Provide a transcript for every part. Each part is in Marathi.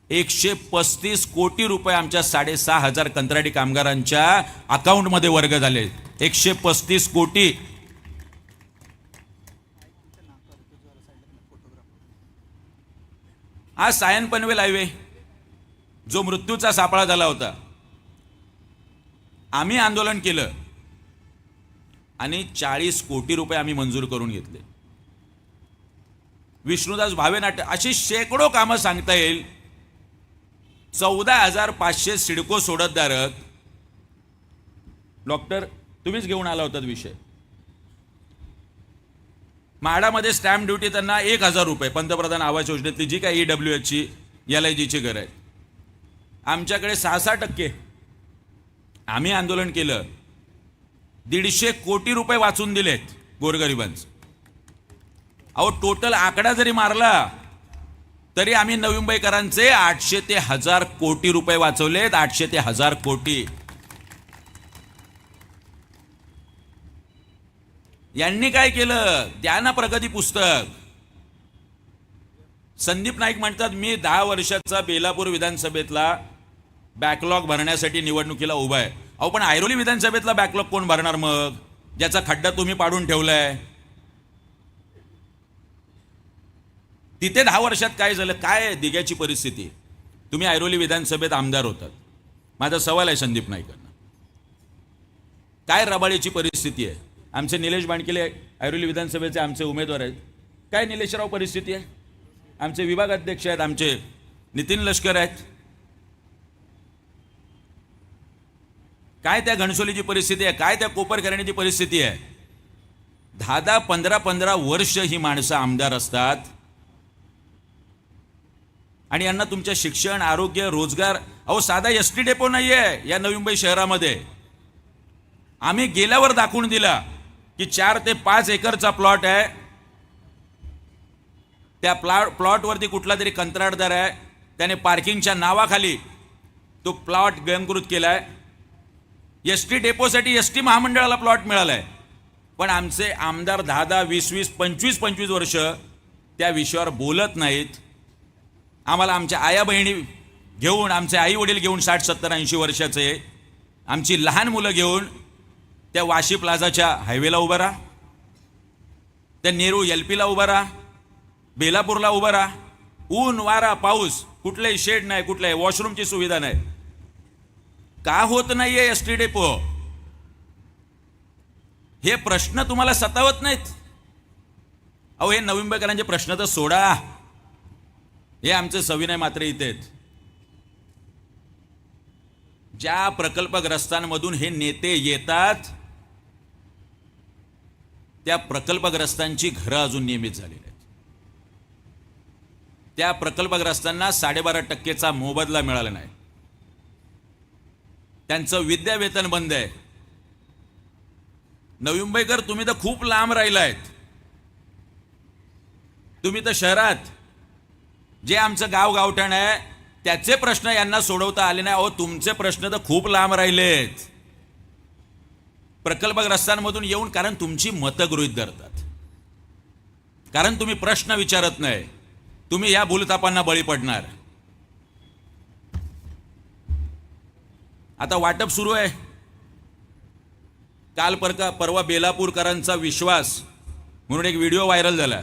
135 कोटी रुपये आमच्या 6,500 कंत्राटी कामगारांच्या अकाउंटमध्ये वर्ग झाले. 135 कोटी. आज सायन पनवेल हायवे जो मृत्यूचा सापळा झाला होता, आम्ही आंदोलन केलं आणि 40 कोटी रुपये आम्ही मंजूर करून घेतले. विष्णुदास भावे नाट्य अशी शेकडो कामं सांगता येईल. 14,500 सिडको सोडतधारक. डॉक्टर तुम्हीच घेऊन आला होतात विषय. म्हाडामध्ये स्टॅम्प ड्युटी त्यांना 1,000 रुपये, पंतप्रधान आवास योजनेतली जी काय EWHची LIGची घर आहे. आमच्याकडे 6-6%. आम्ही आंदोलन केलं, 150 कोटी रुपये वाचून दिलेत गोरगरिबांचे. अहो टोटल आकडा जरी मारला तरी आम्ही नवी मुंबईकरांचे 800 ते 1000 कोटी रुपये वाचवलेत. 800 ते 1000 कोटी. यांनी काय केलं? द्या ना प्रगती पुस्तक. संदीप नाईक म्हणतात मी 10 वर्षाचा बेलापूर विधानसभेतला बॅकलॉग भरण्यासाठी निवडणुकीला उभा आहे. अहो पण ऐरोली विधानसभेतला बॅकलॉग कोण भरणार मग, ज्याचा खड्डा तुम्ही पाडून ठेवलाय? तिथे 10 वर्षात काय झालं? काय दिग्याची परिस्थिती? तुम्ही ऐरोली विधानसभेत आमदार होतात. माझा सवाल आहे संदीप नाईकांना, काय रबाळीची परिस्थिती आहे? आमचे निलेश बाणकिले ऐरोली विधानसभेचे आमचे उमेदवार आहेत. काय निलेशराव परिस्थिती आहे? आमचे विभाग अध्यक्ष आहेत, आमचे नितीन लष्कर आहेत. काय त्या घणसोलीची परिस्थिती आहे? काय त्या कोपरखरणीची परिस्थिती आहे? 10-10, 15-15 वर्ष ही माणसं आमदार असतात आणि यांना तुमच्या शिक्षण, आरोग्य, रोजगार. अहो साधा ST डेपो नाही आहे या नवी मुंबई शहरामध्ये. आम्ही गेल्यावर दाखवून दिला की 4 ते 5 एकरचा प्लॉट आहे. त्या प्लॉटवरती कुठला तरी कंत्राटदार आहे, त्याने पार्किंगच्या नावाखाली तो प्लॉट गिळंकृत केलाय. ST डेपोसाठी ST महामंडळाला प्लॉट मिळालाय. पण आमचे आमदार 10-10, 20-20, 25-25 वर्ष त्या विषयावर बोलत नाहीत. आम्हाला आमच्या आया बहिणी घेऊन, आमचे आई वडील घेऊन 60-70-80 वर्षाचे, आमची लहान मुलं घेऊन त्या वाशी प्लाझाच्या हायवेला उभं राहा, त्या नेहरू LPला उभं राहा, बेलापूरला उभं राहा. ऊन वारा पाऊस, कुठलाही शेड नाही, कुठलाही वॉशरूमची सुविधा नाही. का होत नाहीये ST डेपो? हे प्रश्न तुम्हाला सतावत नाहीत? अहो हे नवी मुंबईकरांचे प्रश्न तर सोडा. हे आमचे सविनय मात्र इथे आहेत. ज्या प्रकल्पग्रस्तांमधून हे नेते येतात त्या प्रकल्पग्रस्तांची घरं अजून नियमित झालेली आहेत. त्या प्रकल्पग्रस्तांना 12.5%चा मोबदला मिळाला नाही. त्यांचं विद्यावेतन बंद आहे. नवी मुंबईकर तुम्ही तर खूप लांब राहिलायत. तुम्ही तर शहरात जे आमचं गावठाण आहे त्याचे प्रश्न यांना सोडवता आले नाही. अहो तुमचे प्रश्न तर खूप लांब राहिलेत प्रकल्पग्रस्तांमधून येऊन. कारण तुमची मतं गृहीत धरतात, कारण तुम्ही प्रश्न विचारत नाही. तुम्ही या भूलथापांना बळी पडणार. आता वाटप सुरू आहे. काल परवा बेलापूरकरांचा विश्वास म्हणून एक व्हिडिओ व्हायरल झाला.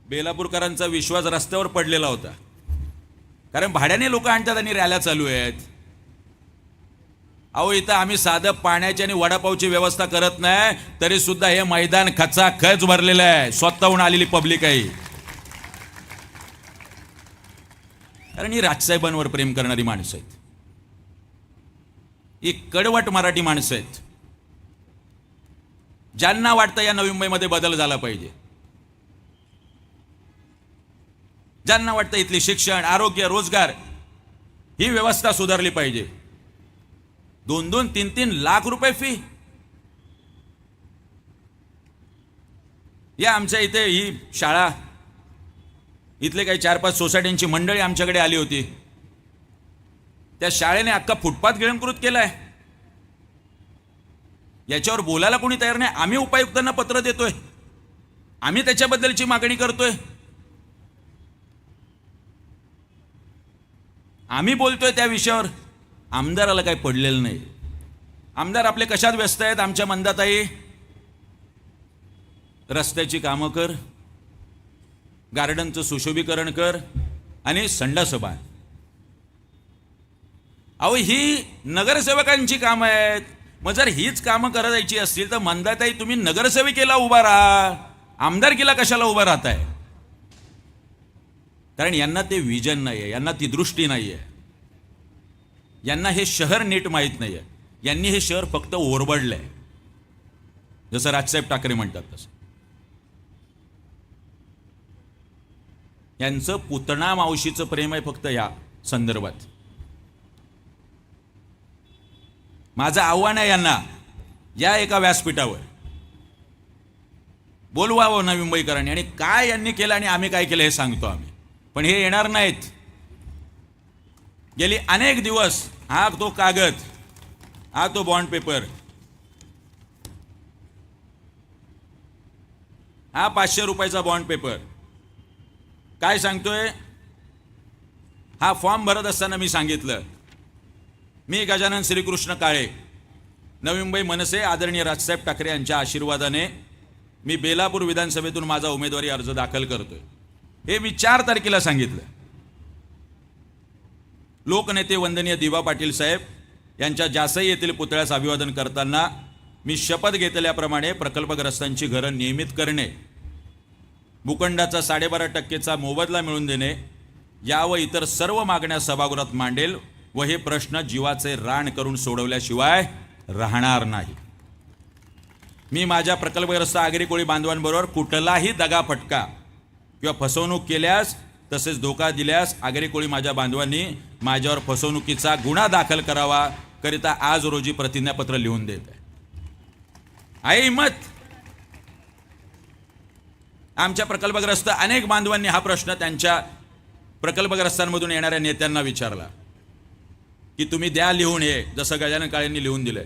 बेलापूरकरांचा विश्वास रस्त्यावर पडलेला होता, कारण भाड्याने लोक आणतात आणि रॅल्या चालू आहेत. अहो इथं आम्ही साधं पाण्याची आणि वडापावची व्यवस्था करत नाही तरी सुद्धा हे मैदान खचाखच भरलेलं आहे. स्वतःहून आलेली पब्लिक आहे. कारण ही राजसाहेबांवर प्रेम करणारी माणसं आहेत. ही कडवट मराठी माणसं आहेत, ज्यांना वाटतं या नवी मुंबईमध्ये बदल झाला पाहिजे, ज्यांना वाटतं इथली शिक्षण, आरोग्य, रोजगार ही व्यवस्था सुधारली पाहिजे. 2-2, 3-3 लाख रुपये फी. या आमच्या इथे ही शाळा, इथले काही 4-5 सोसायट्यांची मंडळी आमच्याकडे आली होती. त्या शाळेने अख्खा फुटपाथ गिळंकृत केलाय. याच्यावर बोलायला कोणी तयार नाही. आम्ही उपायुक्तांना पत्र देतोय, आम्ही त्याच्याबद्दलची मागणी करतोय. आम्ही बोलतोय त्या विषयावर, आमदाराला काही पडलेलं नाही. आमदार आपले कशात व्यस्त आहेत? आमच्या मंदाताई, रस्त्याची कामं कर, गार्डनचं सुशोभीकरण कर आणि संडासबा. अहो, ही नगरसेवकांची कामं आहेत. मग जर हीच कामं करायची असतील तर मंदाताई तुम्ही नगरसेविकेला उभा राहा, आमदारकीला कशाला उभा राहताय? कारण यांना ते विजन नाहीये, यांना ती दृष्टी नाहीये, यांना हे शहर नीट माहीत नाहीये. यांनी हे शहर फक्त ओरबडलंय, जसं राजसाहेब ठाकरे म्हणतात तसं. यांचं पुतणा मावशीचं प्रेम आहे फक्त या संदर्भात. माझं आव्हान आहे यांना, या एका व्यासपीठावर बोलवावं नवी मुंबईकरांनी, आणि काय यांनी केलं आणि आम्ही काय केलं हे सांगतो आम्ही. पण हे येणार नाहीत. गेली अनेक दिवस हा तो कागद, हा तो बॉन्ड पेपर, हा 500 रुपयाचा बॉन्ड पेपर काय सांगतोय? हा फॉर्म भरत असताना मी सांगितलं, मी गजानन श्रीकृष्ण काळे, नवी मुंबई मनसे आदरणीय राजसाहेब ठाकरे यांच्या आशीर्वादाने मी बेलापूर विधानसभेतून माझा उमेदवारी अर्ज दाखल करतोय. हे मी 4 तारखेला सांगितलं. लोकनेते वंदनीय दिवा पाटील साहेब यांच्या जासई येथील पुतळ्यास अभिवादन करताना मी शपथ घेतल्याप्रमाणे प्रकल्पग्रस्तांची घरं नियमित करणे, भूखंडाचा 12.5% मोबदला मिळवून देणे, या व इतर सर्व मागण्या सभागृहात मांडेल व हे प्रश्न जीवाचे रान करून सोडवल्याशिवाय राहणार नाही. मी माझ्या प्रकल्पग्रस्त आगरी कोळी बांधवांबरोबर कुठलाही दगाफटका किंवा फसवणूक केल्यास तसेच धोका दिल्यास आगरी कोळी माझ्या बांधवांनी माझ्यावर फसवणुकीचा गुन्हा दाखल करावा करिता आज रोजी प्रतिज्ञापत्र लिहून देत आहे हिम्मत. आमच्या प्रकल्पग्रस्त अनेक बांधवांनी हा प्रश्न त्यांच्या प्रकल्पग्रस्तांमधून येणाऱ्या नेत्यांना विचारला की तुम्ही द्या लिहून, हे जसं गजानन काळेंनी लिहून दिलंय.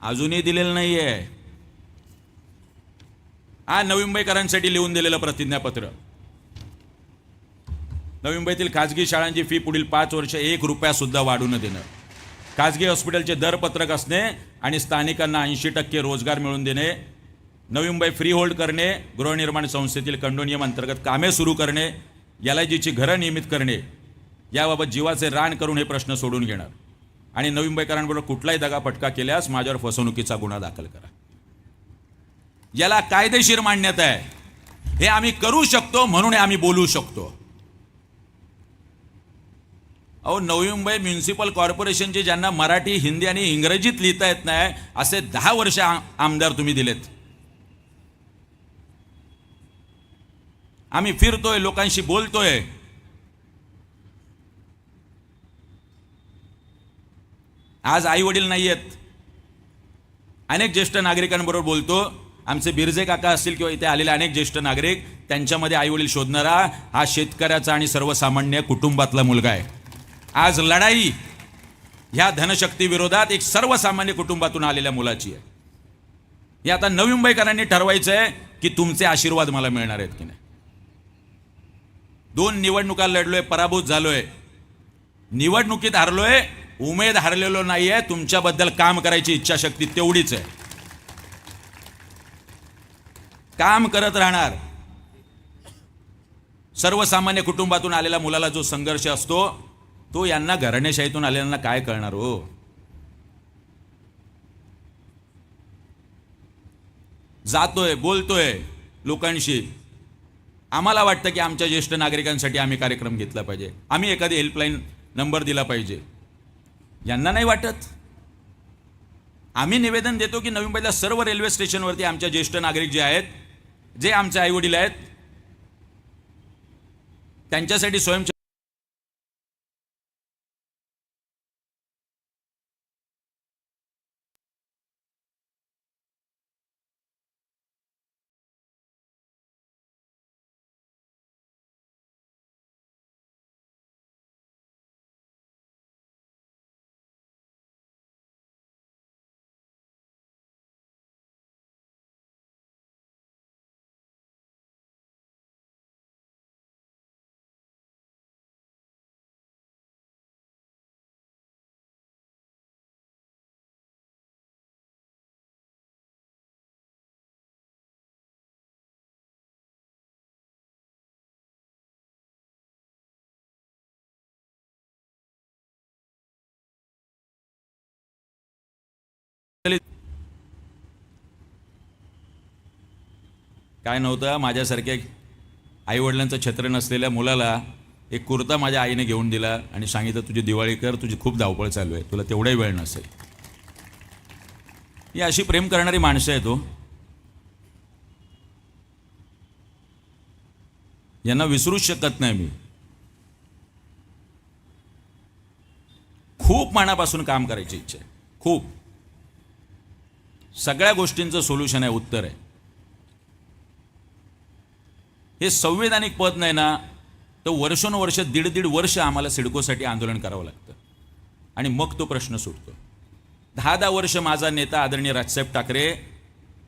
अजूनही दिलेलं नाहीये. हा नवी मुंबईकरांसाठी लिहून दिलेलं प्रतिज्ञापत्र. नवी मुंबईतील खाजगी शाळांची फी पुढील 5 वर्ष 1 रुपया सुद्धा वाढू न देणं, खाजगी हॉस्पिटलचे दरपत्रक असणे आणि स्थानिकांना 80% रोजगार मिळवून देणे, नवी मुंबई फ्री होल्ड करणे, गृहनिर्माण संस्थेतील कंडोनियम अंतर्गत कामे सुरू करणे, LIGची घरं नियमित करणे, याबाबत जीवाचे रान करून हे प्रश्न सोडून घेणार आणि नवी मुंबईकरांबरोबर कुठलाही दगाफटका केल्यास माझ्यावर फसवणुकीचा गुन्हा दाखल करा. याला कायदेशीर मान्यता आहे. हे आम्ही करू शकतो म्हणून आम्ही बोलू शकतो. अहो, नवी मुंबई म्युनिसिपल कॉर्पोरेशनचे ज्यांना मराठी, हिंदी आणि इंग्रजीत लिहिता येत नाही असे 10 वर्ष आमदार तुम्ही दिलेत. आम्ही फिरतोय, लोकांशी बोलतोय. आज आई वडील नाही आहेत, अनेक ज्येष्ठ नागरिकांबरोबर बोलतो. आमचे बिरजे काका असतील किंवा इथे आलेले अनेक ज्येष्ठ नागरिक, त्यांच्यामध्ये आई वडील शोधणारा हा शेतकऱ्याचा आणि सर्वसामान्य कुटुंबातला मुलगा आहे. आज लढाई ह्या धनशक्ती विरोधात एक सर्वसामान्य कुटुंबातून आलेल्या मुलाची आहे. हे आता नवी मुंबईकरांनी ठरवायचं आहे की तुमचे आशीर्वाद मला मिळणार आहेत की नाही. 2 निवडणुका लढलोय, पराभूत झालोय, निवडणुकीत हारलोय, उमेद हारलेलो नाहीये. तुमच्याबद्दल काम करायची इच्छाशक्ती तेवढीच आहे. काम करत राहणार. सर्वसामान्य कुटुंबातून आलेल्या मुलाला जो संघर्ष असतो तो यांना घराणेशाहीतून आलेल्यांना काय कळणार हो. जातोय, बोलतोय लोकांशी. आम्हाला वाटतं की आमच्या ज्येष्ठ नागरिकांसाठी आम्ही कार्यक्रम घेतला पाहिजे, आम्ही एखादी हेल्पलाईन नंबर दिला पाहिजे. यांना नाही वाटत. आम्ही निवेदन देतो की नवी मुंबईला सर्व रेल्वे स्टेशनवरती आमच्या ज्येष्ठ नागरिक जे आहेत, जे आमचे आई वडील आहेत, त्यांच्यासाठी स्वयं काय नव्हतं, माझ्यासारख्या आईवडिलांचं छत्र नसलेल्या मुलाला एक कुर्ता माझ्या आईने घेऊन दिला आणि सांगितलं, तुझी दिवाळी कर, तुझी खूप धावपळ चालू आहे, तुला तेवढाही वेळ नसेल. ही अशी प्रेम करणारी माणसं आहेत. यांना विसरूच शकत नाही मी. खूप मनापासून काम करायची इच्छा आहे, खूप. सगळ्या गोष्टींचं सोल्युशन आहे, उत्तर आहे. हे संवैधानिक पद नाही ना, तर वर्षोनवर्ष, दीड वर्ष आम्हाला सिडकोसाठी आंदोलन करावं लागतं आणि मग तो प्रश्न सुटतो. 10 वर्ष माझा नेता आदरणीय राजसाहेब ठाकरे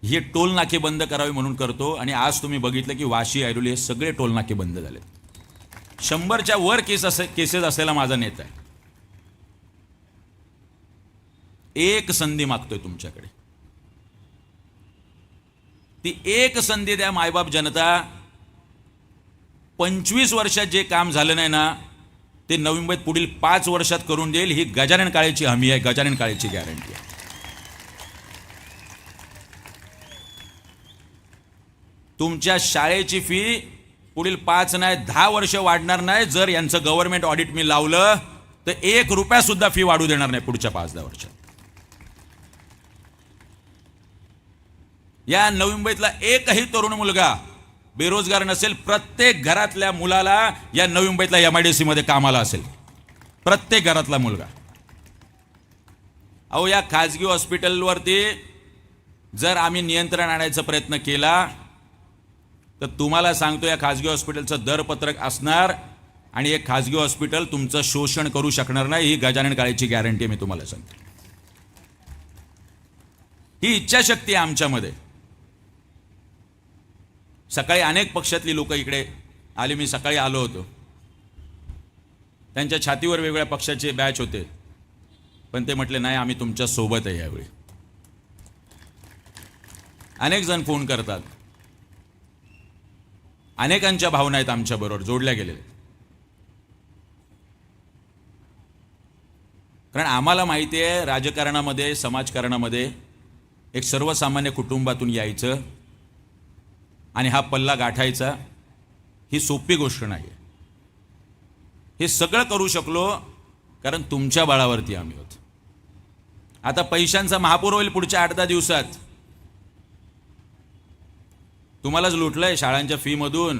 हे टोल नाके बंद करावे म्हणून करतो आणि आज तुम्ही बघितलं की वाशी, ऐरोली हे सगळे टोल नाके बंद झालेत. 100च्या वर केसेस असलेला माझा नेता आहे. एक संधी मागतोय तुमच्याकडे, ती एक संधी द्या. मायबाप जनता, 25 वर्षात जे काम झालं नाही ना, ते नवी मुंबईत पुढील 5 वर्षात करून देईल. ही गजानन काळेची हमी आहे, गजानन काळेची गॅरंटी आहे. तुमच्या शाळेची फी पुढील 5 नाही 10 वर्ष वाढणार नाही. जर यांचं गव्हर्नमेंट ऑडिट मी लावलं तर 1 रुपया सुद्धा फी वाढू देणार नाही पुढच्या 5-10 वर्षात. या नवी मुंबईतला एकही तरुण मुलगा बेरोजगार नसेल. प्रत्येक घरातल्या मुलाला या नवी मुंबईतला MIDC मध्ये कामाला असेल, प्रत्येक घरातला मुलगा. अहो, या खाजगी हॉस्पिटलवरती जर आम्ही नियंत्रण आणायचा प्रयत्न केला तर तुम्हाला सांगतो, या खाजगी हॉस्पिटलचं दरपत्रक असणार आणि एक खाजगी हॉस्पिटल तुमचं शोषण करू शकणार नाही. ही गजानन काळेची गॅरंटी मी तुम्हाला सांगतो. ही इच्छाशक्ती आहे आमच्यामध्ये. सकाळी अनेक पक्षातली लोक इकडे आली, मी सकाळी आलो होतो. त्यांच्या छातीवर वेगवेगळ्या पक्षाचे बॅच होते, पण ते म्हटले नाही, आम्ही तुमच्या सोबत आहे यावेळी. अनेक जण फोन करतात, अनेकांच्या भावना आहेत आमच्याबरोबर जोडल्या गेलेल्या. कारण आम्हाला माहिती आहे, राजकारणामध्ये, समाजकारणामध्ये एक सर्वसामान्य कुटुंबातून यायचं आणि हा पल्ला गाठायचा ही सोपी गोष्ट नाही. हे सगळं करू शकलो कारण तुमच्या बळावरती आम्ही होतो. आता पैशांचा महापूर होईल पुढच्या 8-10 दिवसात. तुम्हालाच लुटलंय शाळांच्या फी मधून,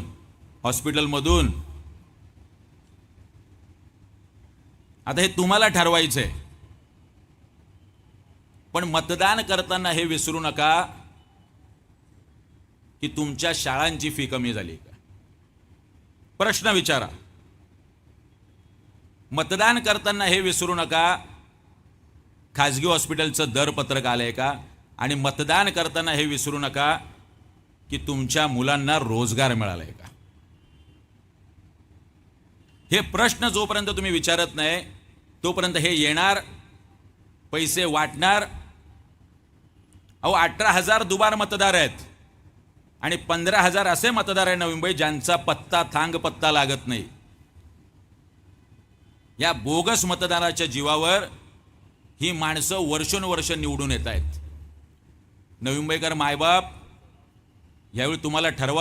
हॉस्पिटलमधून. आता हे तुम्हाला ठरवायचंय. पण मतदान करताना हे विसरू नका की तुमच्या शाळांची फी कमी झाली का. प्रश्न विचारा. मतदान करताना हे विसरू नका, खाजगी हॉस्पिटलचं दरपत्रक आलंय का. आणि मतदान करताना हे विसरू नका की तुमच्या मुलांना रोजगार मिळालाय का. हे प्रश्न जोपर्यंत तुम्ही विचारत नाही तोपर्यंत हे येणार, पैसे वाटणार. अहो, 18,000 दुबार मतदार आहेत आणि 15,000 असे मतदार आहे नवी मुंबई ज्यांचा पत्ता, थांग पत्ता लागत नाही. या बोगस मतदाराच्या जीवावर ही माणसं वर्षोनवर्ष निवडून येत आहेत. नवी मुंबईकर मायबाप, यावेळी तुम्हाला ठरवावं